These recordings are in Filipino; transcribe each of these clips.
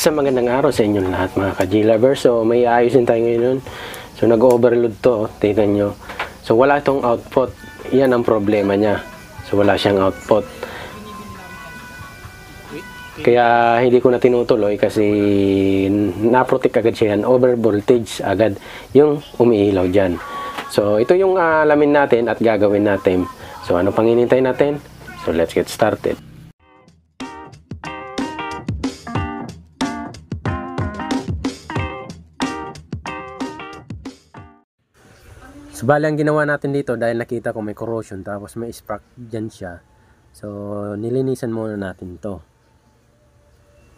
Sa magandang araw sa inyong lahat mga ka-G-Lovers. So may ayusin tayo ngayon. So nag-overload to, tingnan nyo. So wala itong output. Yan ang problema niya. So wala siyang output. Kaya hindi ko na tinutuloy kasi na-protect agad siya yan. Over voltage agad yung umiilaw dyan. So ito yung alamin natin at gagawin natin. So ano pang hinihintay natin? So let's get started. So bali ang ginawa natin dito dahil nakita ko may corrosion tapos may spark dyan siya. So nilinisan muna natin to.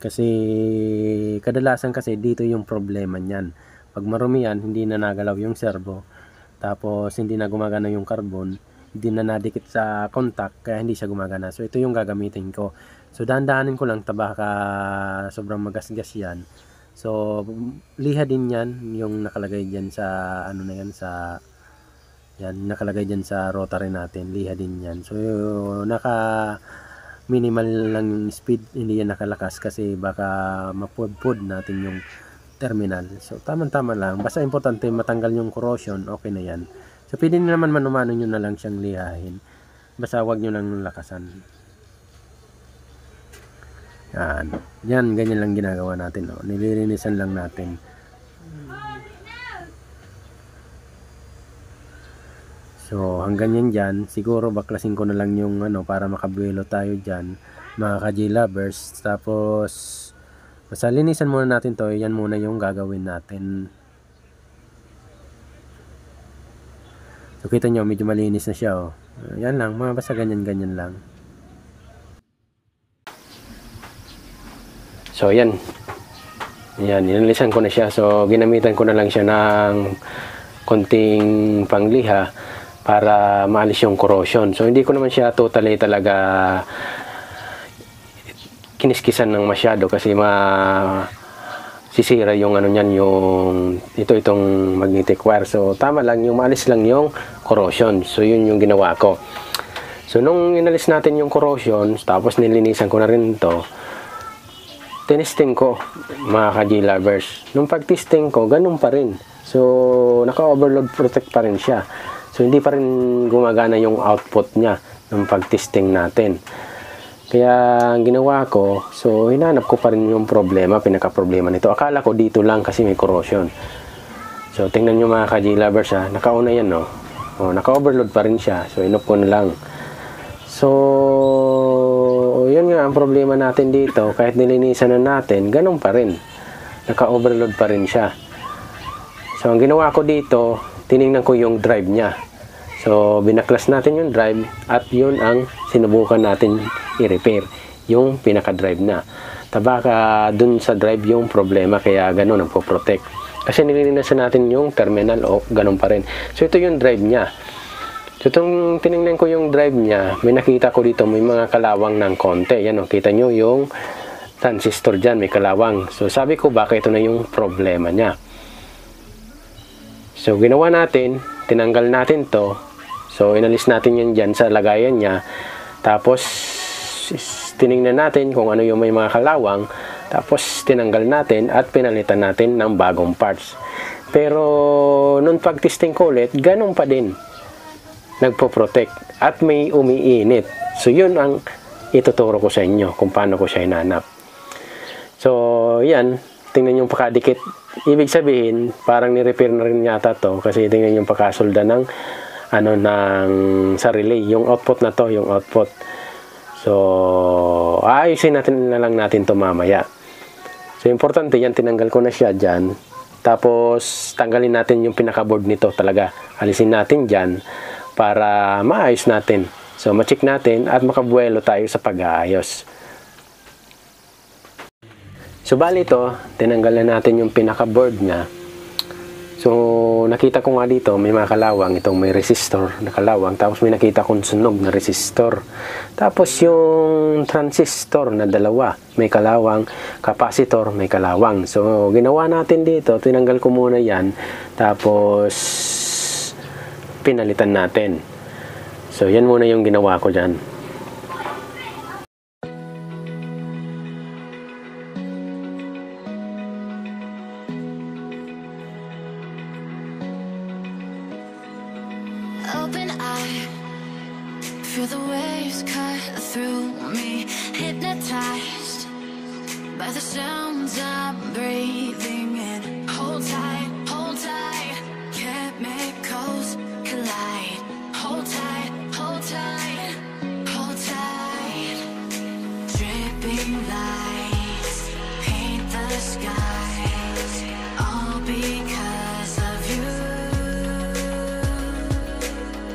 Kasi kadalasan kasi dito yung problema niyan. Pag marumi yan, hindi na nagalaw yung servo. Tapos hindi na gumagana yung carbon. Hindi na nadikit sa contact kaya hindi siya gumagana. So ito yung gagamitin ko. So dahan-dahanin ko lang baka sobrang magasgas yan. So liha din yan yung nakalagay dyan sa ano na yan sa yan, nakalagay dyan sa rotary natin. Liha din yan. So, naka minimal lang yung speed. Hindi yan nakalakas kasi baka mapudpud natin yung terminal. So, tama-tama lang. Basta importante matanggal yung corrosion. Okay na yan. So, pwede naman manumano nyo na lang siyang lihahin. Basta huwag nyo lang lakasan. Yan. Yan, ganyan lang ginagawa natin. Nililinisan lang natin. So hanggang yan dyan, siguro baklasin ko na lang yung ano para makabuelo tayo dyan mga ka-G-Lovers. Tapos basta linisan muna natin to, yan muna yung gagawin natin. So kita nyo medyo malinis na siya yan lang, mga basta ganyan lang. So yan, inalisan ko na siya. So ginamitan ko na lang siya ng konting pangliha para maalis yung corrosion. So hindi ko naman siya totally talaga kiniskisan ng masyado kasi sisira yung ano niyan, yung itong magnetic wire. So tama lang yung maalis lang yung corrosion. So yun yung ginawa ko. So nung inalis natin yung corrosion, tapos nilinisan ko na rin to, tinesting ko mga ka-G-Lovers. Nung pag-testing ko, ganun pa rin. So naka-overload protect pa rin siya. So hindi pa rin gumagana yung output niya ng pag-testing natin. Kaya ang ginawa ko, so hinanap ko pa rin yung problema, pinaka-problema nito. Akala ko dito lang kasi may corrosion. So tingnan nyo mga ka-G-Lovers nakauna yan naka-overload pa rin siya. So inop ko na lang. So yun nga ang problema natin dito, kahit nilinisan na natin, ganun pa rin. Naka-overload pa rin siya. So ang ginawa ko dito, tiningnan ko yung drive niya. So binaklas natin yung drive at yun ang sinubukan natin i-repair, yung pinaka-drive na. Baka dun sa drive yung problema kaya ganun ang po-protect. Kasi nilinisan natin yung terminal ganun pa rin. So ito yung drive niya. So itong tiningnan ko yung drive niya, may nakita ko dito may mga kalawang ng konti. Yan kita nyo yung transistor dyan, may kalawang. So sabi ko baka ito na yung problema niya. So ginawa natin, tinanggal natin to. So inalis natin yan dyan sa lagayan niya. Tapos tiningnan natin kung ano yung may mga kalawang. Tapos tinanggal natin at pinalitan natin ng bagong parts. Pero nung pag-testing ko ulit, ganun pa din. Nagpo-protect at may umiinit. So yun ang ituturo ko sa inyo kung paano ko siya hinanap. So yan, tingnan yung pakadikit. Ibig sabihin, parang ni-repair na rin yata to kasi tingnan yung pakasolda ng ng sa relay, yung output na to, yung output. So ayusin natin na lang natin to mamaya. So importante yan, tinanggal ko na siya dyan. Tapos tanggalin natin yung pinaka-board nito talaga. Alisin natin dyan para maayos natin. So ma-check natin at makabuelo tayo sa pag-aayos. So bali ito, tinanggal na natin yung pinaka-board niya. So nakita ko nga dito may mga kalawang, itong may resistor na kalawang, tapos may nakita kong sunog na resistor. Tapos yung transistor na dalawa, may kalawang, capacitor, may kalawang. So ginawa natin dito, tinanggal ko muna yan, tapos pinalitan natin. So yan muna yung ginawa ko dyan. open eye, feel the waves cut through me, hypnotized by the sounds I'm breathing in. Hold tight, chemicals collide. Hold tight, hold tight, hold tight. Dripping lights paint the skies, all because of you.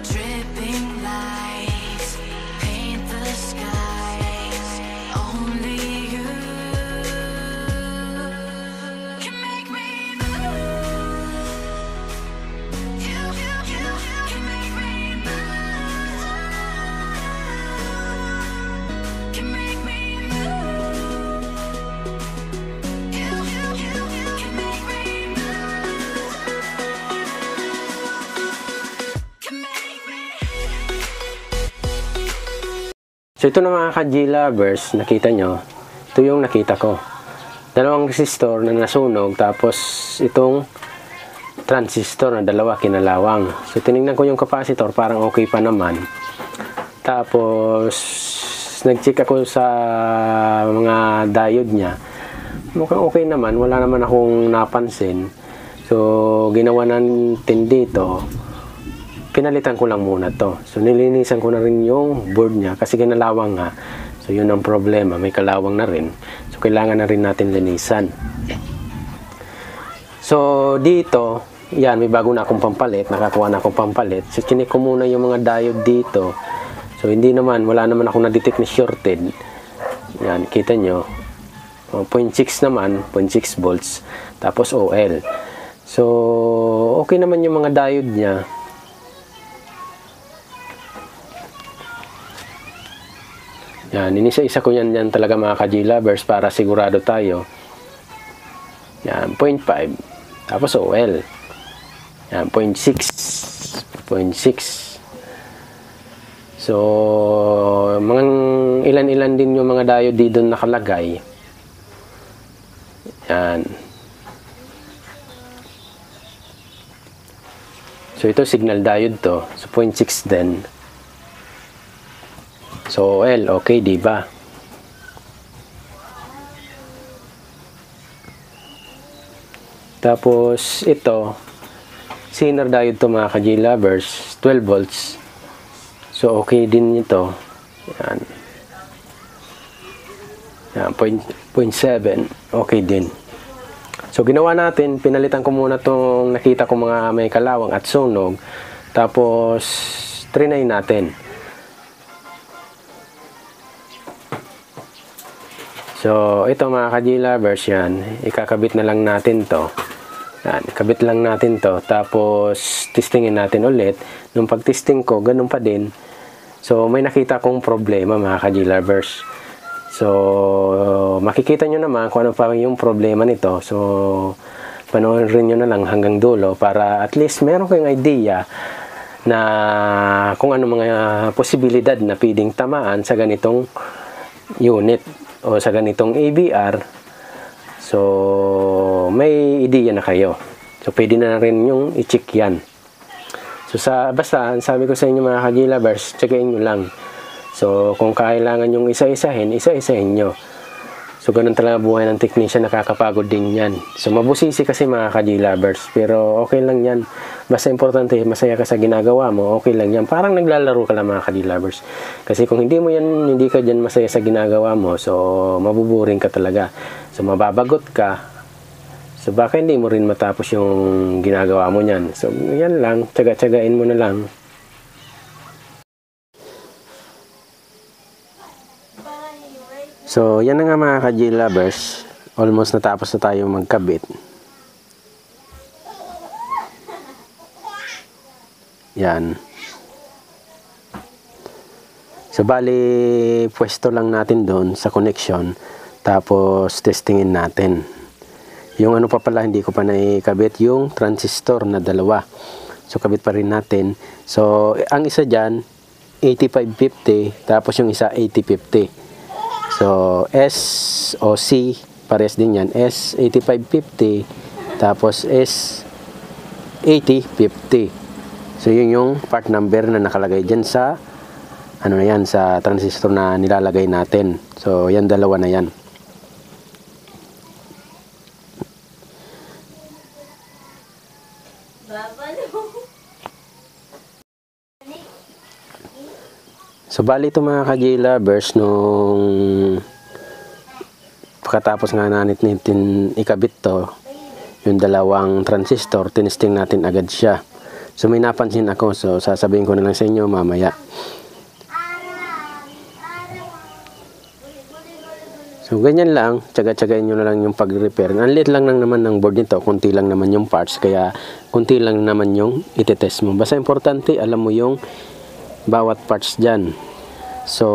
Dripping lights paint the skies, only you can make me move. You can make me move. Can make me move. You can make me move. Can make me. So ito na mga ka-G lovers, nakita nyo, ito yung nakita ko. Dalawang resistor na nasunog, tapos itong transistor na dalawa kinalawang. So tinignan ko yung capacitor, parang okay pa naman. Tapos nag-check ako sa mga diode niya. Mukhang okay naman, wala naman akong napansin. So ginawa natin dito, pinalitan ko lang muna to. So nilinisan ko na rin yung board niya kasi kinalawang nga. So yun ang problema, may kalawang na rin. So kailangan na rin natin linisan. So dito, yan, may bago na akong pampalit, nakakuha na akong pampalit. So chinik ko muna yung mga diode dito. So hindi naman, wala naman akong na-detect na shorted. Yan, kita nyo. 0.6 naman, 0.6 volts. Tapos OL. So okay naman yung mga diode niya. Yan, inisa-isa ko yan talaga mga ka-G lovers para sigurado tayo. Yan, 0.5. Tapos OL. Yan, 0.6. 0.6. So, mga ilan-ilan din yung mga diode dito nakalagay. Yan. So, ito signal diode to. So, 0.6 din. So, OL, okay, diba? Tapos, ito, Zener diode to mga ka-G lovers, 12 volts. So, okay din ito. Yan. Yan, 0.7. Okay din. So, ginawa natin, pinalitan ko muna itong nakita ko mga may kalawang at sunog. Tapos, trinay natin. So, ito mga ka-G lovers yan, ikakabit na lang natin to. Yan, kabit lang natin to. Tapos, testingin natin ulit. Nung pag-testing ko, ganun pa din. So, may nakita kong problema mga ka-G lovers. So, makikita nyo naman kung ano pa yung problema nito. So, panoorin rin nyo na lang hanggang dulo para at least meron kayong idea na kung ano mga posibilidad na pwedeng tamaan sa ganitong unit o sa ganitong AVR. So, may ideya na kayo. So, pwede na rin yung i-check yan. So, basta, sabi ko sa inyo mga ka-G lovers, checkin nyo lang. So, kung kailangan yung isa-isahin, isa-isahin nyo. So, ganun talaga buhay ng technician, nakakapagod din yan. So, mabusisi kasi mga ka-G lovers. Pero, okay lang yan. Basta importante, masaya ka sa ginagawa mo, okay lang yan. Parang naglalaro ka lang mga ka-G lovers. Kasi kung hindi ka dyan masaya sa ginagawa mo, so, mabuburing ka talaga. So, mababagot ka. So, baka hindi mo rin matapos yung ginagawa mo niyan. So, yan lang. Tsaga-tsagain mo na lang. So, yan na nga mga ka-G lovers. Almost natapos na tayo magkabit. Yan. So, bali, pwesto lang natin doon sa connection. Tapos, testingin natin. Yung ano pa pala, hindi ko pa naikabit yung transistor na dalawa. So, kabit pa rin natin. So, ang isa dyan, 8550. Tapos, yung isa, 8050. So, S o C, pares din yan. S, 8550. Tapos, S, 8050. So yun yung part number na nakalagay dyan sa ano na yan, sa transistor na nilalagay natin. So yan, dalawa na yan. So bali ito mga ka-J-Lovers, nung pagkatapos nga natin ikabit to, yung dalawang transistor, tinesting natin agad siya. So may napansin ako, so sasabihin ko na lang sa inyo mamaya. So ganyan lang, tsaga-tsagain nyo na lang yung pag-repair. Ang liit lang naman ng board nito, kunti lang naman yung parts, kaya kunti lang naman yung itetest mo. Basta importante, alam mo yung bawat parts dyan. So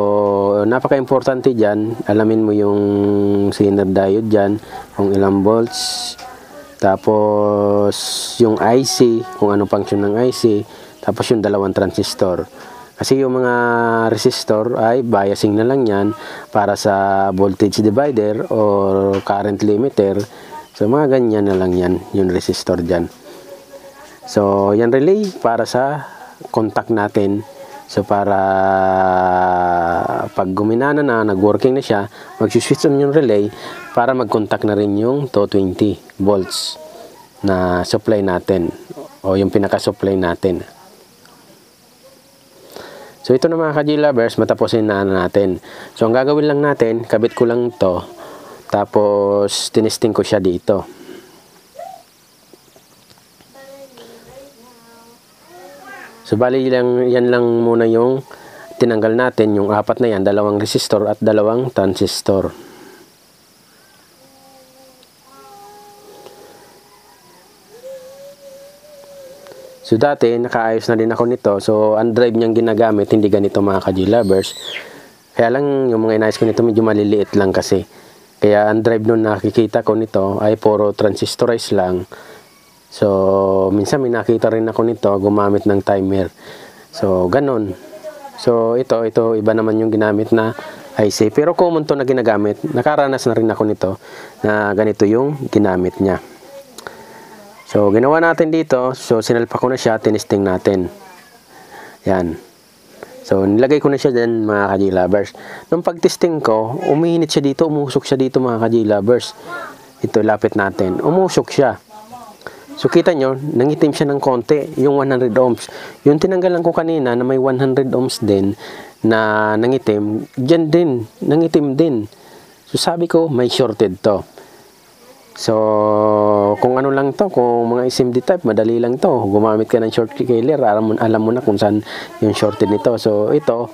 napaka-importante dyan, alamin mo yung Zener diode dyan, kung ilang volts, tapos yung IC, kung anong function ng IC, tapos yung dalawang transistor. Kasi yung mga resistor ay biasing na lang yan para sa voltage divider or current limiter. So mga ganyan na lang yan, yung resistor dyan. So yan relay para sa contact natin. So para pag guminana na, nag-working na siya, mag-switch on yung relay para mag-contact na rin yung 220 volts na supply natin o yung pinaka-supply natin. So ito na mga ka-J-Lovers, matapusin na natin. So ang gagawin lang natin, kabit ko lang to, tapos tinesting ko siya dito. So bali yan lang muna yung tinanggal natin, yung apat na yan, dalawang resistor at dalawang transistor. So dati, nakaayos na din ako nito. So ang drive niyang ginagamit, hindi ganito mga ka-J-Lovers. Kaya lang, yung mga inayos ko nito medyo maliliit lang kasi. Kaya ang drive nun nakikita ko nito ay puro transistorized lang. So minsan may nakita rin ako nito, gumamit ng timer. So ganun. So ito iba naman yung ginamit na IC. Pero common to na ginagamit. Nakaranas na rin ako nito na ganito yung ginamit niya. So, ginawa natin dito. So, sinalpa ko na siya. Tinesting natin. Yan. So, nilagay ko na siya dyan mga ka-J-Lovers. Nung pag-testing ko, umiinit siya dito. Umusok siya dito mga ka-J-Lovers. Ito, lapit natin. Umusok siya. So, kita nyo, nangitim siya ng konti. Yung 100 ohms. Yung tinanggalan ko kanina na may 100 ohms din na nangitim, dyan din. Nangitim din. So, sabi ko, may shorted to. So, kung ano lang to, kung mga SMD type, madali lang to. Gumamit ka ng short killer, alam mo na kung saan yung shorted nito. So, ito,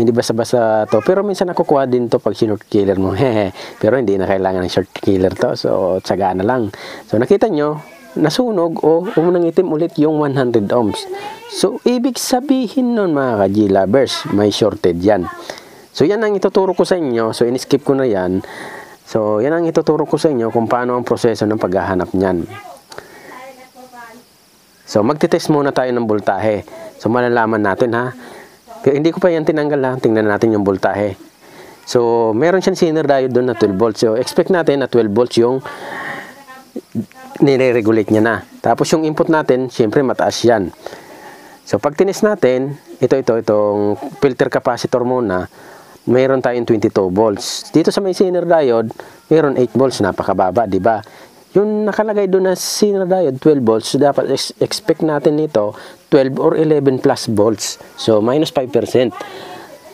hindi basta-basta to. Pero minsan nakukuha din to pag short killer mo. Pero hindi na kailangan ng short killer to. So, tsaga na lang. So, nakita nyo, nasunog o umunang itim ulit yung 100 ohms. So, ibig sabihin nun mga ka-J-Lovers, may shorted yan. So, yan ang ituturo ko sa inyo. So, in-skip ko na yan. So, yan ang ituturo ko sa inyo kung paano ang proseso ng paghahanap niyan. So, magtitest muna tayo ng voltahe. So, malalaman natin ha. Pero hindi ko pa yan tinanggal ha. Tingnan natin yung voltahe. So, meron siyang Zener diode doon na 12 volts. So, expect natin na 12 volts yung nire-regulate niya na. Tapos, yung input natin, syempre mataas yan. So, pag tinest natin, itong filter capacitor muna, mayroon tayong 22 volts. Dito sa may Zener diode, mayroon 8 volts, napakababa, di ba? Yung nakalagay doon na Zener diode 12 volts, so dapat expect natin nito 12 or 11 plus volts. So minus 5%.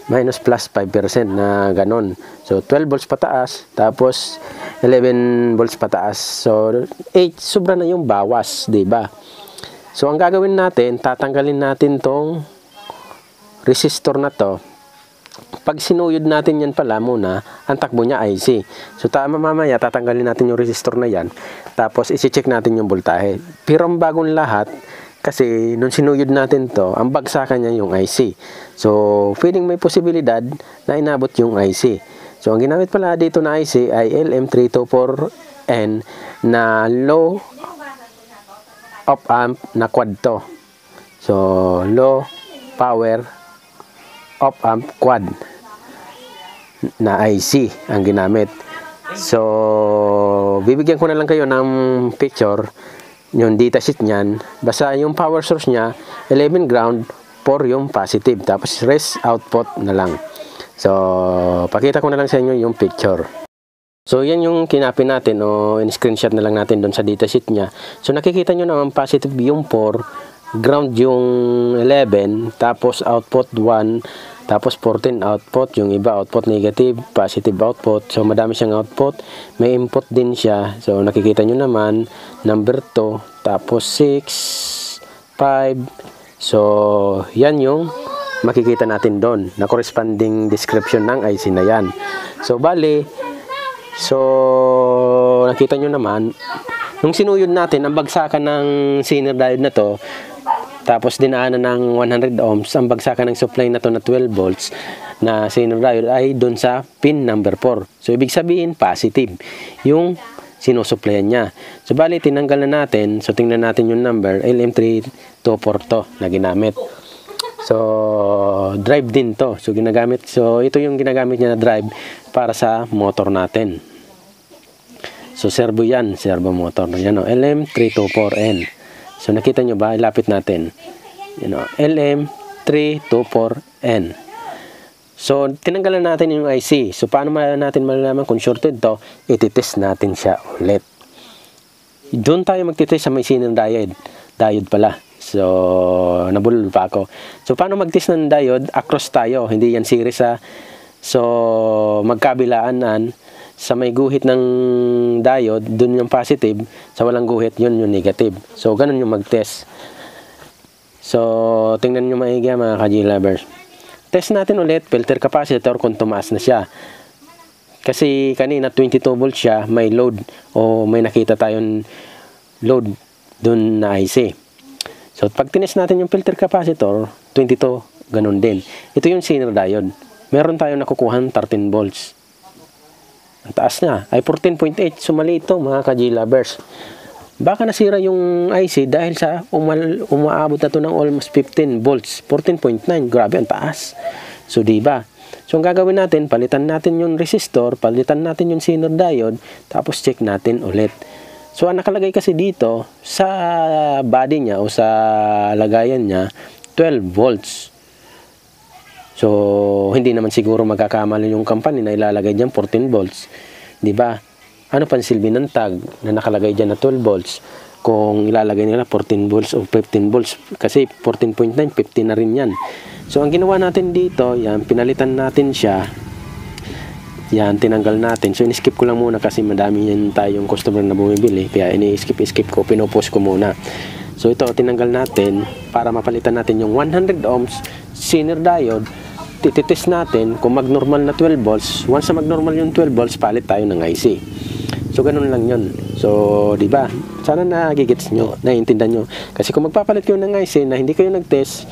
Minus plus 5% na ganon. So 12 volts pataas, tapos 11 volts pataas. So 8 sobra na yung bawas, di ba? So ang gagawin natin, tatanggalin natin tong resistor na to. Pag sinuyod natin yan pala muna, ang takbo niya IC. So mamaya tatanggalin natin yung resistor na yan. Tapos isi-check natin yung voltahe. Pero ang bagong lahat, kasi nung sinuyod natin to, ang bagsakan niya yung IC. So pwedeng may posibilidad na inabot yung IC. So ang ginamit pala dito na IC ay LM324N na low op amp na quad to. So low power op amp quad na IC ang ginamit. So bibigyan ko na lang kayo ng picture yung datasheet niyan, basta yung power source niya 11 ground, 4 yung positive, tapos rest output na lang. So pakita ko na lang sa inyo yung picture. So yan yung kinapin natin, o in-screenshot na lang natin doon sa datasheet niya. So nakikita nyo naman positive yung 4, ground yung 11, tapos output 1, tapos 14 output, yung iba output negative, positive output. So madami siyang output, may input din siya. So nakikita nyo naman number 2, tapos 6, 5. So yan yung makikita natin doon na corresponding description ng IC na yan. So bali, so nakita nyo naman nung sinuyod natin ang bagsakan ng Zener diode na to, tapos dinaanan ng 100 ohms, ang bagsakan ng supply na to na 12 volts na Zener diode ay doon sa pin number 4. So ibig sabihin positive yung sinusuplayan niya. So bali tinanggal na natin. So tingnan natin yung number, LM324 to na ginamit. So drive din to. So ginagamit, so ito yung ginagamit niya na drive para sa motor natin. So servo yan, servo motor. Yan o, LM324N. So nakita nyo ba? Ilapit natin. Yan o, LM324N. So tinanggalan natin yung IC. So paano natin malalaman kung shorted to? Ititest natin siya ulit. Doon tayo magtitest sa may Zener diode. Diode pala. So nabulol pa ako. So paano magtest ng diode? Across tayo. Hindi yan series ha. So magkabilaanan. Sa may guhit ng diode, dun yung positive. Sa walang guhit, yun yung negative. So, ganun yung mag-test. So, tingnan nyo maigi mga ka-G-lovers. Test natin ulit, filter capacitor kung tumaas na siya. Kasi kanina 22 volts siya, may load. O may nakita tayong load dun na IC. So, pag tinest natin yung filter capacitor, 22, ganun din. Ito yung Zener diode. Meron tayong nakukuhan 13 volts. Ang taas na ay 14.8. So mali ito mga ka-G-lovers. Baka nasira yung IC dahil sa umaabot na to ng almost 15 volts. 14.9. Grabe, ang taas. So diba? So ang gagawin natin, palitan natin yung resistor, palitan natin yung Zener diode, tapos check natin ulit. So ang nakalagay kasi dito sa body niya o sa lagayan niya 12 volts. So, hindi naman siguro magkakamali yung company na ilalagay dyan 14 volts. Diba? Ano pang silbi ng tag na nakalagay dyan na 12 volts kung ilalagay nila 14 volts o 15 volts? Kasi 14.9, 15 na rin yan. So, ang ginawa natin dito, yan, pinalitan natin siya. Yan, tinanggal natin. So, in-skip ko lang muna kasi madami yan tayong customer na bumibili. Kaya ini-skip ko, pinopost ko muna. So, ito, tinanggal natin para mapalitan natin yung 100 ohms Zener diode. Tititest natin kung mag-normal na 12 volts. Once na mag-normal yung 12 volts, palit tayo ng IC. So, ganun lang yun. So, di ba? Sana nagigits nyo, naiintindihan nyo. Kasi kung magpapalit kayo ng IC na hindi kayo nag-test,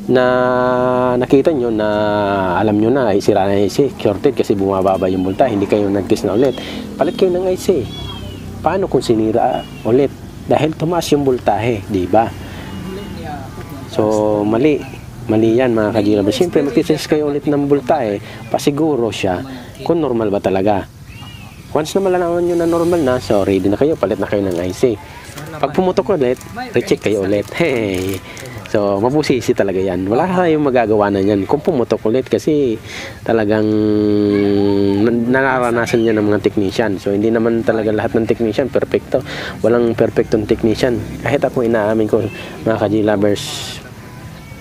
na nakita nyo na alam nyo na, sira na IC, shorted kasi bumababa yung voltahe, hindi kayo nag-test na ulit. Palit kayo ng IC. Paano kung sinira ulit? Dahil tumaas yung voltahe, di ba? So, mali. Mali yan mga ka-G-lovers. Siyempre magtitest kayo ulit ng voltahe, pasiguro siya kung normal ba talaga. Once na malalaman nyo na normal na, so ready na kayo, palit na kayo ng IC. Pag pumutok ulit, recheck kayo ulit. Hey! So mabusisi talaga yan. Wala kayong magagawa na yan kung pumutok ulit kasi talagang nararanasan yan ng mga technician. So hindi naman talaga lahat ng technician perfecto. Walang perfectong technician. Kahit ako inaamin ko mga ka-G-lovers.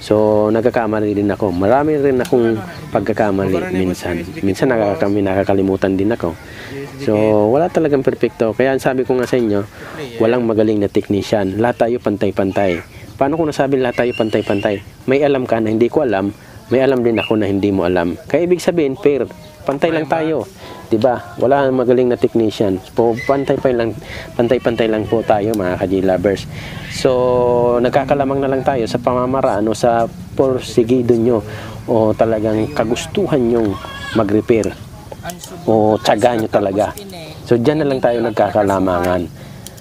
So, nagkakamali din ako. Marami rin akong pagkakamali minsan. Minsan nakakalimutan din ako. So, wala talagang perfecto. Kaya sabi ko nga sa inyo, walang magaling na technician. Lahat tayo pantay-pantay. Paano ko nasabing lahat tayo pantay-pantay? May alam ka na hindi ko alam, may alam din ako na hindi mo alam. Kaya ibig sabihin, fair. Pantay lang tayo. Diba? Wala ang magaling na technician. So, pantay-pantay lang po tayo mga ka-G-lovers. So, nagkakalamang na lang tayo sa pamamaraan o sa porsigido nyo o talagang kagustuhan nyong mag-repair o tsaga nyo talaga. So, dyan na lang tayo nagkakalamangan.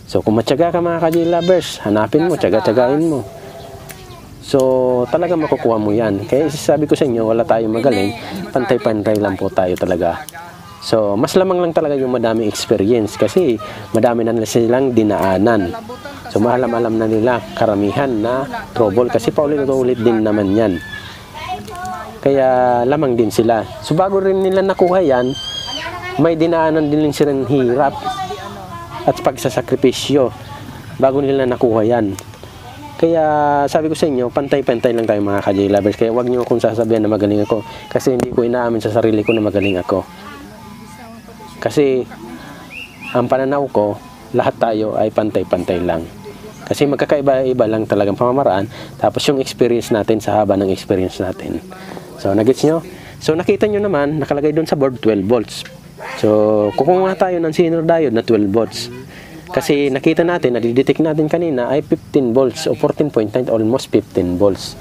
So, kung matyaga ka mga ka-G-lovers, hanapin mo, tsaga-tsagain mo. So, talaga makukuha mo yan. Kaya sabi ko sa inyo, wala tayong magaling. Pantay-pantay lang po tayo talaga. So, mas lamang lang talaga yung madaming experience kasi madami na silang dinaanan. So maalam-alam na nila karamihan na trouble kasi paulit-ulit din naman yan. Kaya lamang din sila. So bago rin nila nakuha yan, may dinaanan din silang hirap at pagsasakripisyo bago nila nakuha yan. Kaya sabi ko sa inyo, pantay-pantay lang tayo mga ka-J lovers. Kaya wag niyo akong sasabihan na magaling ako kasi hindi ko inaamin sa sarili ko na magaling ako. Kasi ang pananaw ko, lahat tayo ay pantay-pantay lang. Kasi magkakaiba-iba lang talagang pamamaraan. Tapos yung experience natin sa haba ng experience natin. So, nagets nyo? So, nakita nyo naman, nakalagay doon sa board 12 volts. So, kukuha tayo ng Zener diode na 12 volts. Kasi nakita natin, nadidetect natin kanina ay 15 volts o 14.9, almost 15 volts.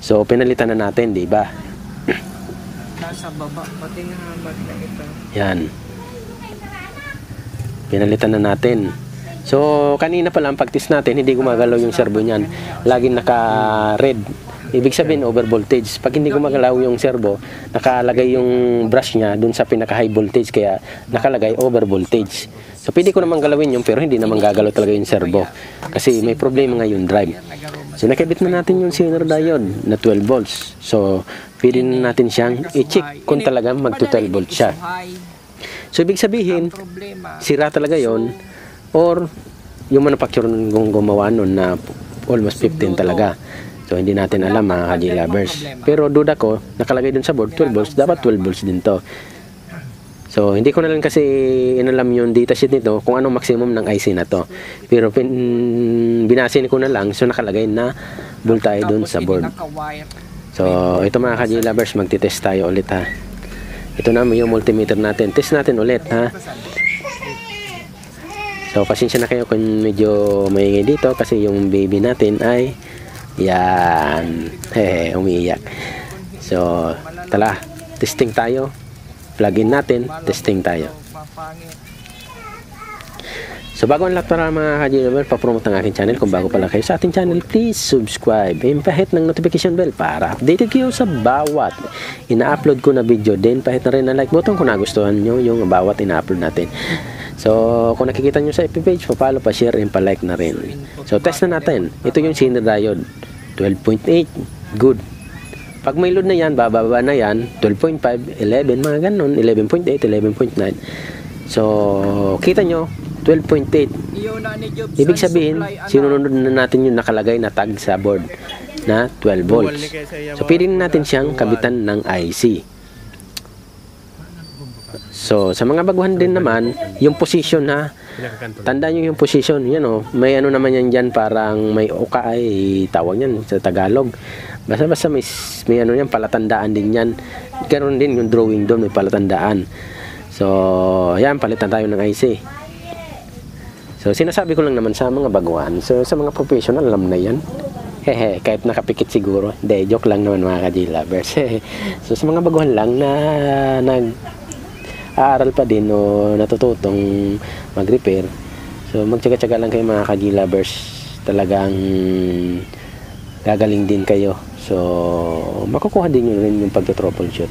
So, pinalitan na natin, di ba? Nasa baba, pati nga na ito. Yan. Pinalitan na natin. So, kanina pa lang pag-test natin, hindi gumagalaw yung servo niyan. Laging naka-red. Ibig sabihin, over voltage. Pag hindi gumagalaw yung servo, nakalagay yung brush niya dun sa pinaka-high voltage, kaya nakalagay over voltage. So, pwede ko naman galawin yung, pero hindi naman gagalaw talaga yung servo. Kasi may problema nga yung drive. So, nakabit na natin yung Zener diode na 12 volts. So, pwede na natin siyang i-check kung talagang mag-12 volts siya. So, ibig sabihin, sira talaga yon, or yung manufacturer ng gumawa nun na almost 15 talaga. So, hindi natin alam mga ka-J lovers. Pero duda ko, nakalagay dun sa board 12 volts, dapat 12 volts din to. So, hindi ko na lang kasi inalam yung datasheet nito kung anong maximum ng IC na to. Pero binasin ko na lang, so nakalagay na voltage dun sa board. So, ito mga ka-J lovers, magtitest tayo ulit ha. Ito na yung multimeter natin. Test natin ulit ha. So, pasensya na kayo kung medyo maingay dito kasi yung baby natin ay yan, umiiyak. So, tala, testing tayo. Plug in natin, testing tayo. So, bago ang lahat para mga ka-J lovers, pa-promote ng aking channel. Kung bago pala kayo sa ating channel, please subscribe and pahit ng notification bell para updated kayo sa bawat ina-upload ko na video. Then, pahit na rin ang like button kung nagustuhan nyo yung bawat ina-upload natin. So, kung nakikita nyo sa FB page, pa-follow, pa-share, and pa-like na rin. So, test na natin. Ito yung Zener diode. 12.8. Good. Pag may load na yan, bababa na yan. 12.5, 11, mga ganun. 11.8, 11.9. So, kita nyo, 12.8. Ibig sabihin, sinunod na natin yung nakalagay na tag sa board na 12 volts. So, pwede natin siyang kabitan ng IC. So, sa mga baguhan din naman, yung position ha, tandaan nyo yung position, yan o, may ano naman yan dyan, parang may uka ay tawag yan sa Tagalog. Basta may ano yan, palatandaan din yan. Karoon din yung drawing doon, may palatandaan. So, yan, palitan tayo ng IC. So, sinasabi ko lang naman sa mga baguhan. So, sa mga professional, alam na yan. Hehe, kahit nakapikit siguro. Hindi, joke lang naman mga ka-J lovers. So, sa mga baguhan lang na aaral pa din o natututong mag-repair. So, magtyaga-tyaga lang kayo mga ka-J lovers. Talagang gagaling din kayo. So, makukuha din nyo rin yung pagto-troubleshoot.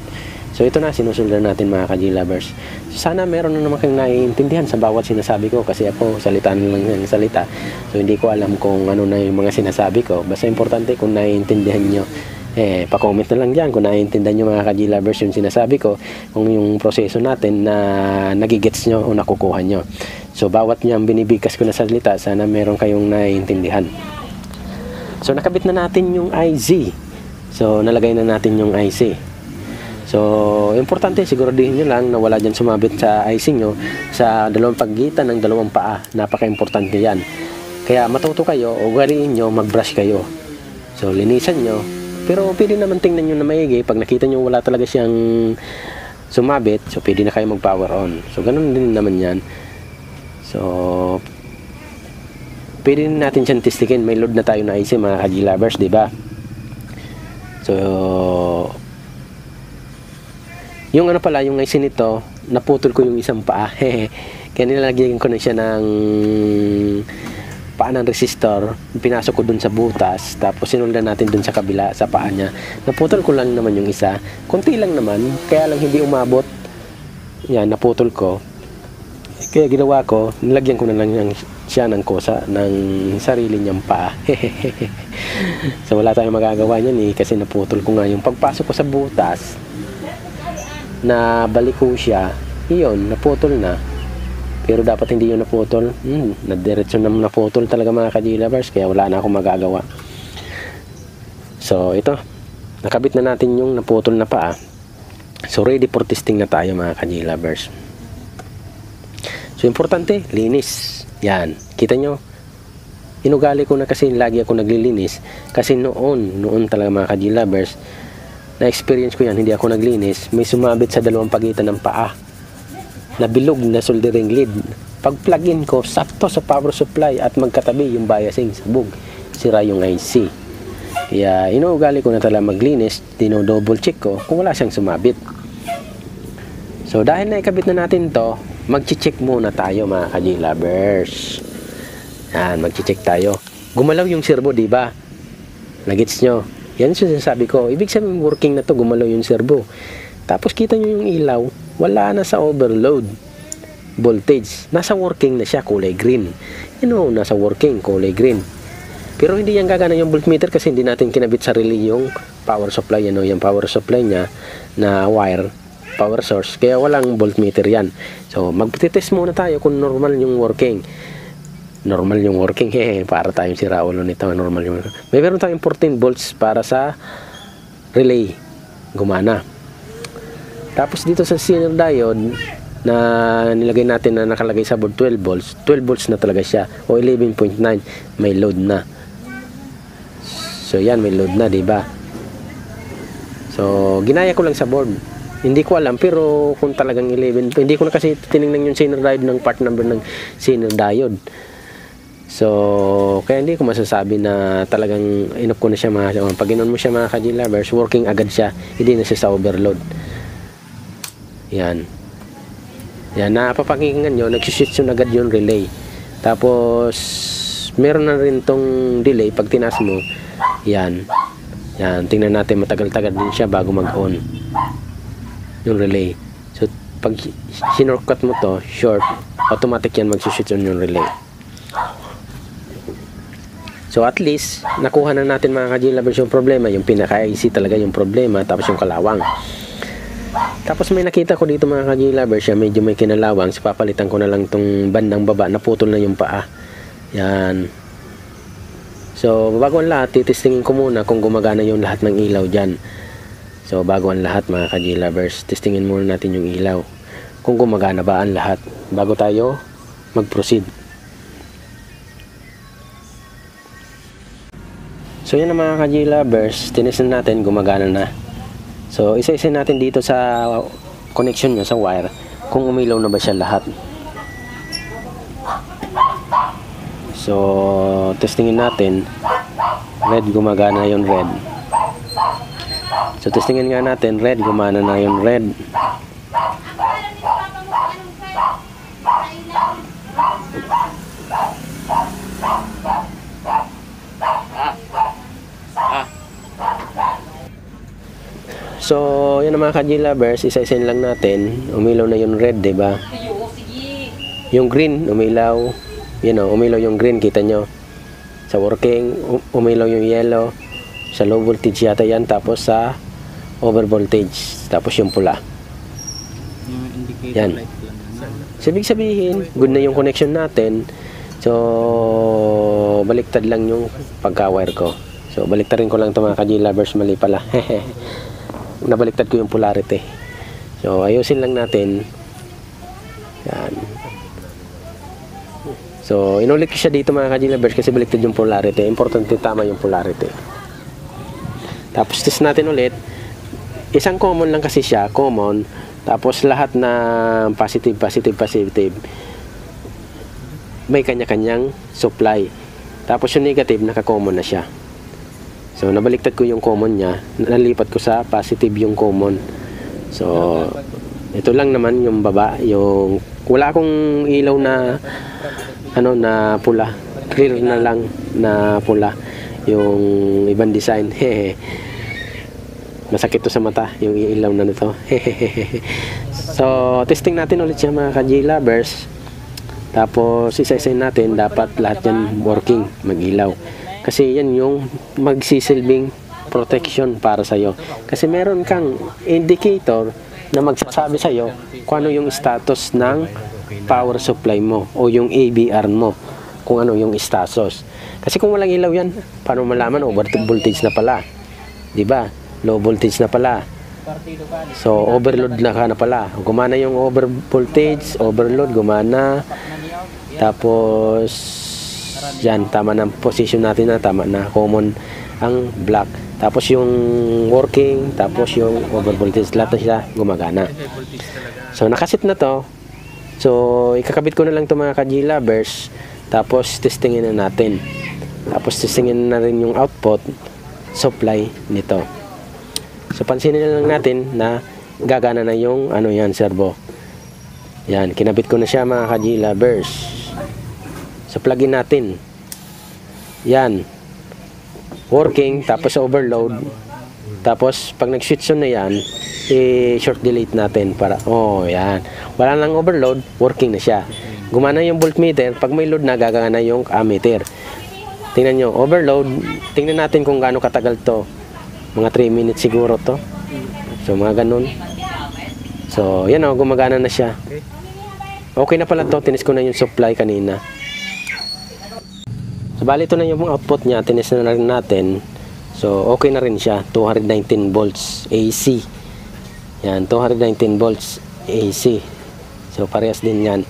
So, ito na, sinusundan natin mga ka-J lovers. So, sana meron na naman kayong naiintindihan sa bawat sinasabi ko kasi ako, salita lang ng salita. So, hindi ko alam kung ano na yung mga sinasabi ko. Basta importante kung naiintindihan nyo. Pa-comment na lang dyan kung naiintindihan nyo mga ka-J lovers yung sinasabi ko. Kung yung proseso natin na nagigets nyo o nakukuha nyo. So, bawat niyang binibigkas ko na salita, sana meron kayong naiintindihan. So, nakabit na natin yung IC. So, nalagay na natin yung IC. So, importante, siguraduhin nyo lang na wala dyan sumabit sa IC nyo sa dalawang pagitan ng dalawang paa. Napaka-importante yan. Kaya matuto kayo o galiin nyo, mag-brush kayo. So, linisan nyo. Pero pwede naman tingnan nyo na maigi. Pag nakita nyo wala talaga siyang sumabit, so pwede na kayo mag-power on. So, ganun din naman yan. So, pwede natin siyang testikin. May load na tayo na IC mga ka-J lovers, diba? So, yung ano pala, yung IC nito, naputol ko yung isang paa. Kaya nilalagyan ko na siya ng paa ng resistor. Pinasok ko dun sa butas. Tapos sinuldan natin dun sa kabila, sa paa niya. Naputol ko lang naman yung isa. Konti lang naman. Kaya lang hindi umabot. Yan, naputol ko. Kaya ginawa ko, nilagyan ko na lang siya ng kosa ng sarili niyang paa. So wala tayong magagawa niyan kasi naputol ko nga yung pagpasok ko sa butas, na balik ko siya, iyon, naputol na. Pero dapat hindi yun naputol. Nadiretso na naputol talaga mga ka-G-Lovers, kaya wala na akong magagawa. So ito, nakabit na natin yung naputol na paa. So ready for testing na tayo mga ka-G-Lovers. So importante, linis. Yan, kita nyo, inugali ko na kasi lagi ako naglilinis. Kasi noon talaga mga ka-G-Lovers, na-experience ko yan, hindi ako naglinis. May sumabit sa dalawang pagitan ng paa, nabilog na soldering lead. Pag plug-in ko, sakto sa power supply at magkatabi yung biasing sabog, sira yung IC. Kaya inuugali ko na talaga maglinis, dino-double check ko kung wala siyang sumabit. So dahil naikabit na natin to, magche-check muna tayo mga ka-G-Lovers. Yan, magche-check tayo. Gumalaw yung servo, di ba? Nagets nyo? Yan yung sinasabi ko. Ibig sabihin working na to, gumalaw yung servo. Tapos kita nyo yung ilaw, wala na sa overload voltage. Nasa working na siya, kulay green. Nasa working, kulay green. Pero hindi yan gagana yung voltmeter kasi hindi natin kinabit sa relay yung power supply. Yung power supply niya na wire, power source. Kaya walang voltmeter yan. So magtitest muna tayo kung normal yung working. Normal yung working. Para tayong sira ulo nito. Normal yung working. May meron tayong 14 volts para sa relay. Gumana. Tapos dito sa zener diode na nilagay natin na nakalagay sa board 12 volts. 12 volts na talaga siya. O 11.9. May load na. So yan, may load na, diba? So ginaya ko lang sa board. Hindi ko alam, pero kung talagang 11, hindi ko na kasi tinignan yung zener diode ng part number ng zener diode. So kaya hindi ko masasabi na talagang inop ko na siya mga. Pag inon mo siya mga ka-G-Lovers, working agad siya. Hindi na siya sa overload. Yan. Yan, napapakinggan nyo, nag-switch yun agad yung relay. Tapos meron na rin tong delay pag tinas mo. Yan. Yan, tingnan natin, matagal-tagal din siya bago mag-on yung relay. So pag sinortcut mo to, short, automatic yan mag-switch on yung relay. So at least nakuha na natin mga ka-G-Lovers yung problema, yung pinaka-IC talaga yung problema, tapos yung kalawang. Tapos may nakita ko dito mga ka-G-Lovers, siya medyo may kinalawang. So papalitan ko na lang tong bandang baba, naputol na yung paa. Yan. So bago ang lahat, titestingin ko muna kung gumagana yung lahat ng ilaw dyan. So bago ang lahat mga ka-G-Lovers, testingin muna natin yung ilaw kung gumagana ba ang lahat bago tayo mag-proceed. So yan ang mga ka-G-Lovers, tinestin natin, gumagana na. So isa-isa natin dito sa connection niya sa wire kung umilaw na ba siya lahat. So testingin natin, red, gumagana yung red. So testingin nga natin, red, gumana na yung red. So, yan ang mga ka-G-Lovers, isa-isin lang natin. Umilaw na yung red, diba? Yung green, umilaw. Umilaw yung green, kita nyo. Sa working, umilaw yung yellow. Sa low voltage yata yan, tapos sa over voltage, tapos yung pula. Yan. So, ibig sabihin, good na yung connection natin. So, baliktad lang yung pagka-wire ko. So, baliktarin ko lang ito mga ka-G-Lovers, mali pala. Nabaliktad ko yung polarity. So ayusin lang natin. Yan. So inulit ko siya dito mga ka-G-Lovers kasi baliktad yung polarity. Importante tama yung polarity. Tapos test natin ulit. Isang common lang kasi siya, common. Tapos lahat na positive, positive, positive, may kanya-kanyang supply. Tapos yung negative, naka-common na siya. So nabaliktad ko yung common niya, nalipat ko sa positive yung common. So ito lang naman yung baba, yung wala akong ilaw na na pula. Clear na lang na pula yung ibang design. Masakit to sa mata yung ilaw na nito. So testing natin ulit siya mga ka-G-Lovers. Tapos isa-isayin natin, dapat lahat yan working, mag-ilaw. Kasi yan yung magsisilbing protection para sa'yo. Kasi meron kang indicator na magsasabi sa'yo kung ano yung status ng power supply mo o yung ABR mo, kung ano yung status. Kasi kung walang ilaw yan, paano malaman over voltage na pala? 'Di ba? Low voltage na pala. So overload na ka na pala. Gumana yung over voltage, overload gumana. Tapos yan, tama na position natin na, tama na common ang black. Tapos yung working, tapos yung over voltage, lahat na siya gumagana. So nakasit na to. So ikakabit ko na lang to mga ka-G-lovers. Tapos testingin na natin. Tapos testingin na rin yung output supply nito. So pansinin na lang natin na gagana na yung ano yan, servo. Yan, kinabit ko na siya mga ka-G-lovers. So plug-in natin. Yan. Working, tapos overload. Tapos pag nag-switch on na yan, i-short delete natin para, oh yan. Wala nang overload, working na siya. Gumana yung voltmeter, pag may load na, gagana yung ammeter. Tingnan nyo, overload, tingnan natin kung gaano katagal to. Mga 3 minutes siguro to. So mga ganun. So yan o, gumagana na siya. Okay na pala to, tinis ko na yung supply kanina. So bali ito na yung output niya, tinis na rin natin. So okay na rin siya, 219 volts AC. Yan, 219 volts AC. So parehas din yan.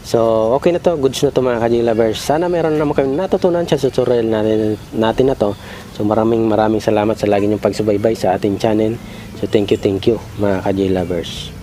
So okay na to, goods na to mga ka-G-lovers. Sana meron naman kami natutunan sa tutorial natin na to. So maraming salamat sa lagi niyong pagsubaybay sa ating channel. So thank you mga ka-G-lovers.